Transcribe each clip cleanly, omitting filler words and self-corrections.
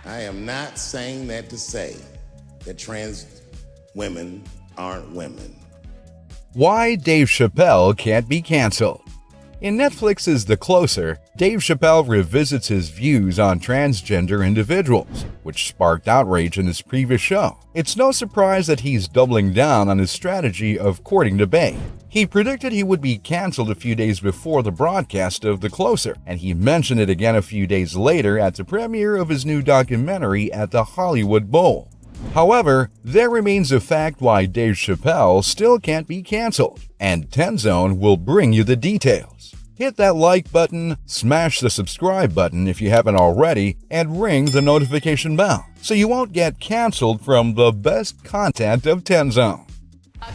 I am not saying that to say that trans women aren't women. Why Dave Chappelle can't be canceled. In Netflix's The Closer, Dave Chappelle revisits his views on transgender individuals, which sparked outrage in his previous show. It's no surprise that he's doubling down on his strategy of courting debate. He predicted he would be canceled a few days before the broadcast of The Closer, and he mentioned it again a few days later at the premiere of his new documentary at the Hollywood Bowl. However, there remains a fact why Dave Chappelle still can't be canceled, and 10 Zone will bring you the details. Hit that like button, smash the subscribe button if you haven't already, and ring the notification bell so you won't get canceled from the best content of 10 Zone.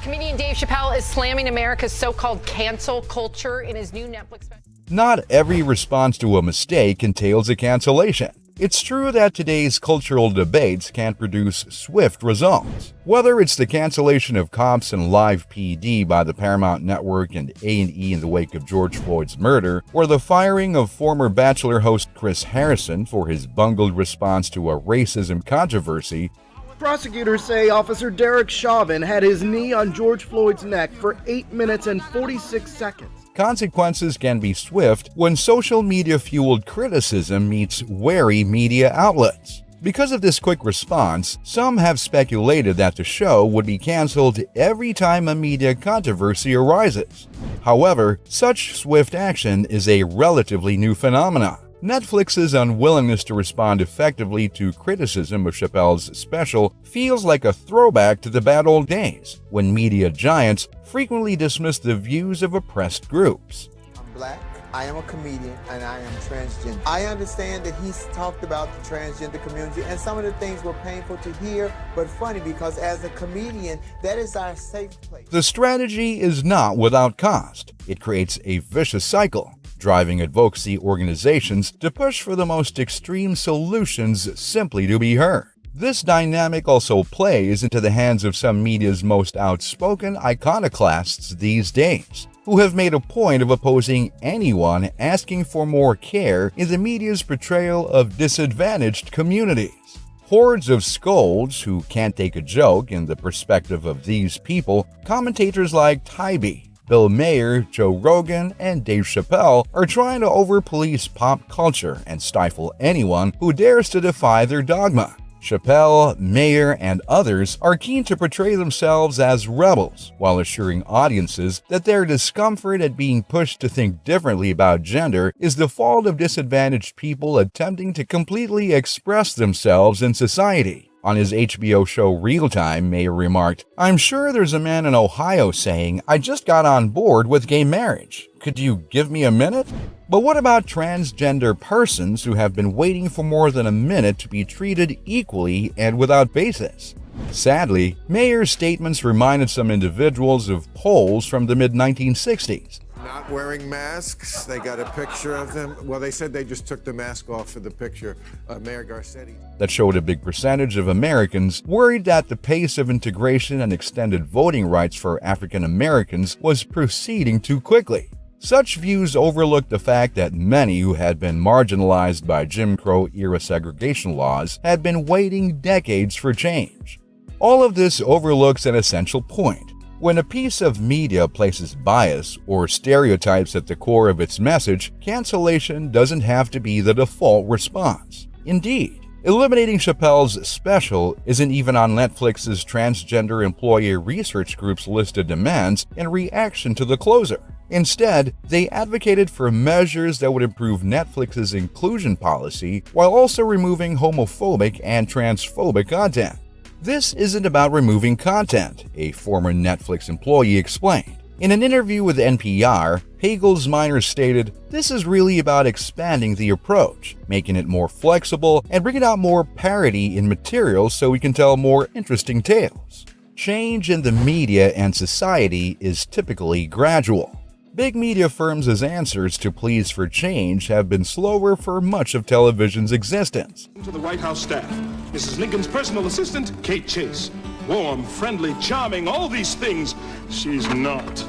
Comedian Dave Chappelle is slamming America's so-called cancel culture in his new Netflix special. Not every response to a mistake entails a cancellation. It's true that today's cultural debates can produce swift results. Whether it's the cancellation of Cops and Live PD by the Paramount Network and A&E in the wake of George Floyd's murder, or the firing of former Bachelor host Chris Harrison for his bungled response to a racism controversy, prosecutors say Officer Derek Chauvin had his knee on George Floyd's neck for 8 minutes and 46 seconds. consequences can be swift when social media-fueled criticism meets wary media outlets. Because of this quick response, some have speculated that the show would be canceled every time a media controversy arises. However, such swift action is a relatively new phenomenon. Netflix's unwillingness to respond effectively to criticism of Chappelle's special feels like a throwback to the bad old days, when media giants frequently dismissed the views of oppressed groups. I'm black, I am a comedian, and I am transgender. I understand that he's talked about the transgender community, and some of the things were painful to hear, but funny because as a comedian, that is our safe place. The strategy is not without cost. It creates a vicious cycle, driving advocacy organizations to push for the most extreme solutions simply to be heard. This dynamic also plays into the hands of some media's most outspoken iconoclasts these days, who have made a point of opposing anyone asking for more care in the media's portrayal of disadvantaged communities. Hordes of scolds who can't take a joke in the perspective of these people, commentators like Tybee, Bill Maher, Joe Rogan, and Dave Chappelle are trying to over-police pop culture and stifle anyone who dares to defy their dogma. Chappelle, Maher, and others are keen to portray themselves as rebels, while assuring audiences that their discomfort at being pushed to think differently about gender is the fault of disadvantaged people attempting to completely express themselves in society. On his HBO show Real Time, Mayer remarked, "I'm sure there's a man in Ohio saying, 'I just got on board with gay marriage. Could you give me a minute?'" But what about transgender persons who have been waiting for more than a minute to be treated equally and without basis? Sadly, Mayer's statements reminded some individuals of polls from the mid-1960s. Not wearing masks. They got a picture of them. Well, they said they just took the mask off for the picture. Mayor Garcetti. That showed a big percentage of Americans worried that the pace of integration and extended voting rights for African Americans was proceeding too quickly. Such views overlooked the fact that many who had been marginalized by Jim Crow-era segregation laws had been waiting decades for change. All of this overlooks an essential point. When a piece of media places bias or stereotypes at the core of its message, cancellation doesn't have to be the default response. Indeed, eliminating Chappelle's special isn't even on Netflix's transgender employee research group's list of demands in reaction to The Closer. Instead, they advocated for measures that would improve Netflix's inclusion policy while also removing homophobic and transphobic content. This isn't about removing content, a former Netflix employee explained. In an interview with NPR, Hagelsmeyer stated, "This is really about expanding the approach, making it more flexible, and bringing out more parity in materials so we can tell more interesting tales." Change in the media and society is typically gradual. Big media firms' answers to pleas for change have been slower for much of television's existence. To the White House staff, Mrs. Lincoln's personal assistant, Kate Chase. Warm, friendly, charming, all these things. She's not.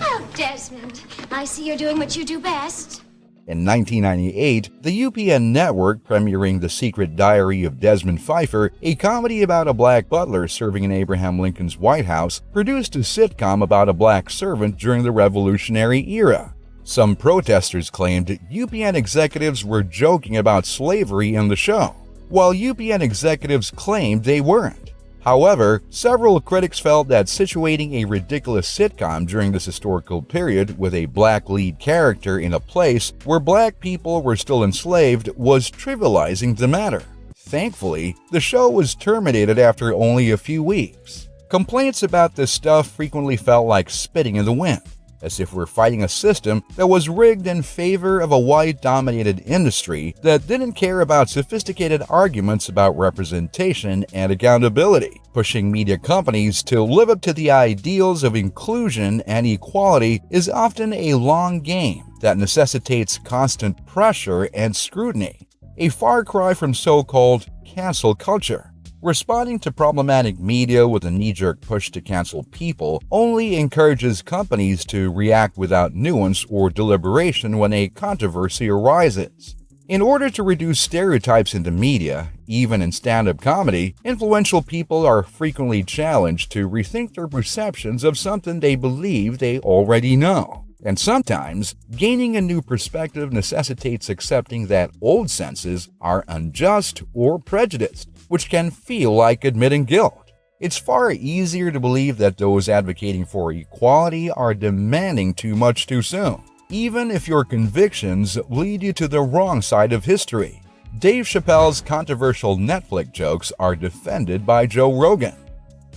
Oh, Desmond, I see you're doing what you do best. In 1998, the UPN network, premiering The Secret Diary of Desmond Pfeiffer, a comedy about a black butler serving in Abraham Lincoln's White House, produced a sitcom about a black servant during the Revolutionary era. Some protesters claimed UPN executives were joking about slavery in the show, while UPN executives claimed they weren't. However, several critics felt that situating a ridiculous sitcom during this historical period with a black lead character in a place where black people were still enslaved was trivializing the matter. Thankfully, the show was terminated after only a few weeks. Complaints about this stuff frequently felt like spitting in the wind, as if we're fighting a system that was rigged in favor of a white-dominated industry that didn't care about sophisticated arguments about representation and accountability. Pushing media companies to live up to the ideals of inclusion and equality is often a long game that necessitates constant pressure and scrutiny, a far cry from so-called cancel culture. Responding to problematic media with a knee-jerk push to cancel people only encourages companies to react without nuance or deliberation when a controversy arises. In order to reduce stereotypes in the media, even in stand-up comedy, influential people are frequently challenged to rethink their perceptions of something they believe they already know. And sometimes, gaining a new perspective necessitates accepting that old senses are unjust or prejudiced, which can feel like admitting guilt. It's far easier to believe that those advocating for equality are demanding too much too soon, even if your convictions lead you to the wrong side of history. Dave Chappelle's controversial Netflix jokes are defended by Joe Rogan.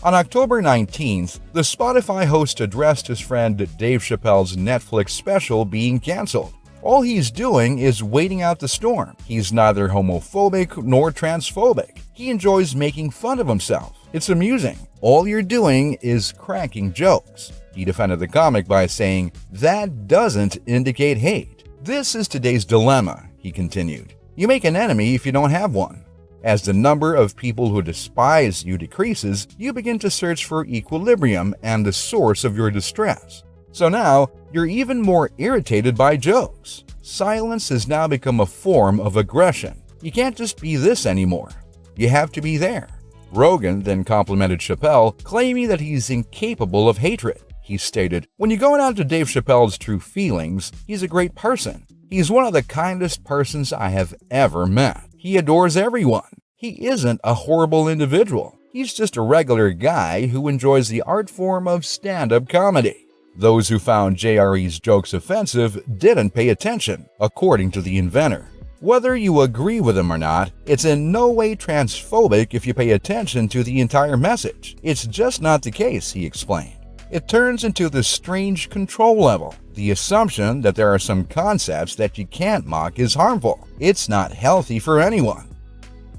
On October 19th, the Spotify host addressed his friend Dave Chappelle's Netflix special being canceled. All he's doing is waiting out the storm. He's neither homophobic nor transphobic. He enjoys making fun of himself. It's amusing. All you're doing is cracking jokes. He defended the comic by saying, "That doesn't indicate hate. This is today's dilemma," he continued. "You make an enemy if you don't have one. As the number of people who despise you decreases, you begin to search for equilibrium and the source of your distress. So now, you're even more irritated by jokes. Silence has now become a form of aggression. You can't just be this anymore. You have to be there." Rogan then complimented Chapelle, claiming that he's incapable of hatred. He stated, "When you go down to Dave Chappelle's true feelings, he's a great person. He's one of the kindest persons I have ever met. He adores everyone. He isn't a horrible individual. He's just a regular guy who enjoys the art form of stand-up comedy." Those who found JRE's jokes offensive didn't pay attention, according to the inventor. Whether you agree with him or not, it's in no way transphobic if you pay attention to the entire message. It's just not the case, he explained. It turns into this strange control level. The assumption that there are some concepts that you can't mock is harmful. It's not healthy for anyone.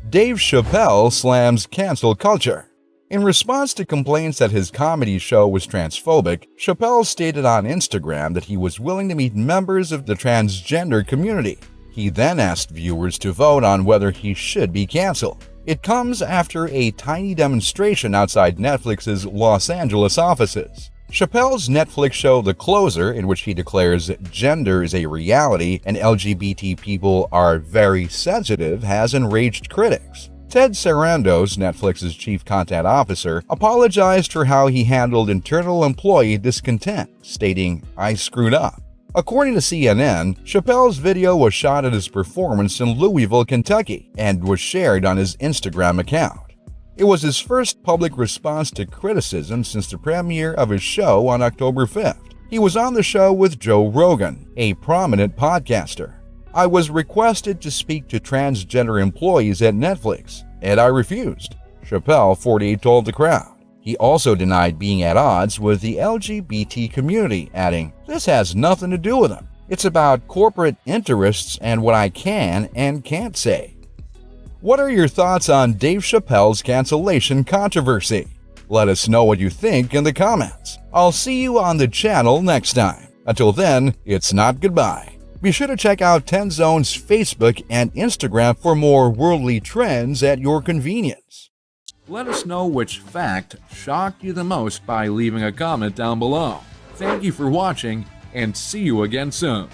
Dave Chappelle slams cancel culture. In response to complaints that his comedy show was transphobic, Chappelle stated on Instagram that he was willing to meet members of the transgender community. He then asked viewers to vote on whether he should be canceled. It comes after a tiny demonstration outside Netflix's Los Angeles offices. Chappelle's Netflix show The Closer, in which he declares gender is a reality and LGBT people are very sensitive, has enraged critics. Ted Sarandos, Netflix's chief content officer, apologized for how he handled internal employee discontent, stating, "I screwed up." According to CNN, Chappelle's video was shot at his performance in Louisville, Kentucky, and was shared on his Instagram account. It was his first public response to criticism since the premiere of his show on October 5th. He was on the show with Joe Rogan, a prominent podcaster. "I was requested to speak to transgender employees at Netflix, and I refused," Chappelle, 48, told the crowd. He also denied being at odds with the LGBT community, adding, "This has nothing to do with him. It's about corporate interests and what I can and can't say." What are your thoughts on Dave Chappelle's cancellation controversy? Let us know what you think in the comments. I'll see you on the channel next time. Until then, it's not goodbye. Be sure to check out 10 Zone's Facebook and Instagram for more worldly trends at your convenience. Let us know which fact shocked you the most by leaving a comment down below. Thank you for watching, and see you again soon.